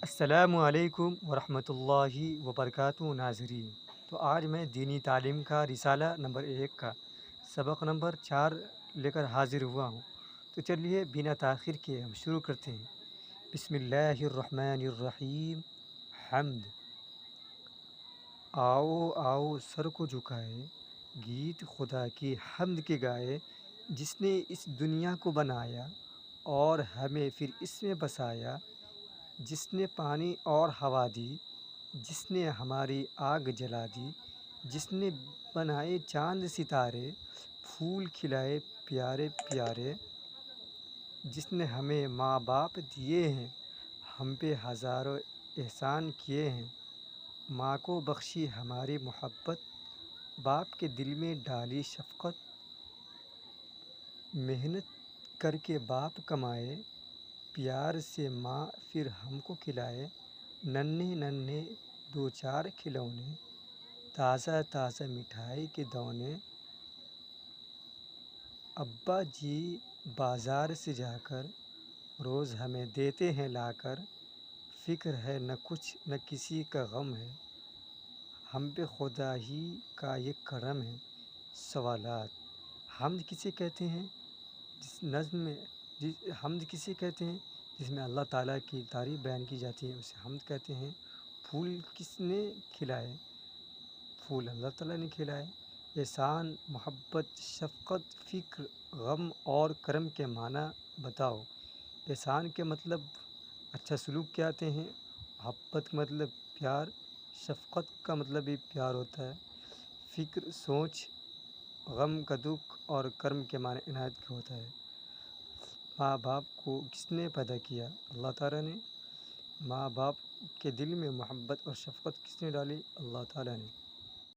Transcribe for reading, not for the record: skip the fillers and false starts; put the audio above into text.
السلام علیکم ورحمۃ اللہ وبرکاتہ ناظرین۔ تو آج میں دینی تعلیم کا رسالہ نمبر 1 کا سبق نمبر 4 لے کر حاضر ہوا ہوں۔ تو چلیے بنا تاخیر کے ہم شروع کرتے ہیں۔ بسم اللہ الرحمن الرحیم۔ حمد۔ آؤ آؤ سر کو جھکائے، گیت خدا کی حمد کے گائے، جس نے اس دنیا کو بنایا اور ہمیں پھر اس میں بسایا، جس نے پانی اور ہوا دی، جس نے ہماری آگ جلا دی، جس نے بنائے چاند ستارے، پھول کھلائے پیارے پیارے، جس نے ہمیں ماں باپ دیے ہیں، ہم پہ ہزاروں احسان کیے ہیں، ماں کو بخشی ہماری محبت، باپ کے دل میں ڈالی شفقت، محنت کر کے باپ کمائے، پیار سے ماں پھر ہم کو کھلائے، ننھے ننھے دو چار کھلونے، تازہ تازہ مٹھائی کے دونے، ابا جی بازار سے جا کر روز ہمیں دیتے ہیں لا کر، فکر ہے نہ کچھ نہ کسی کا غم ہے، ہم پہ خدا ہی کا یہ کرم ہے۔ سوالات: حمد کسے کہتے ہیں؟ حمد کسے کہتے ہیں جس میں اللہ تعالیٰ کی تعریف بیان کی جاتی ہے، اسے حمد کہتے ہیں۔ پھول کس نے کھلائے؟ پھول اللہ تعالیٰ نے کھلائے۔ احسان، محبت، شفقت، فکر، غم اور کرم کے معنی بتاؤ۔ احسان کے مطلب اچھا سلوک کے آتے ہیں، محبت کا مطلب پیار، شفقت کا مطلب بھی پیار ہوتا ہے، فکر سوچ، غم کا دکھ اور کرم کے معنی عنایت کا ہوتا ہے۔ ماں باپ کو کس نے پیدا کیا؟ اللہ تعالیٰ نے۔ ماں باپ کے دل میں محبت اور شفقت کس نے ڈالی؟ اللہ تعالیٰ نے۔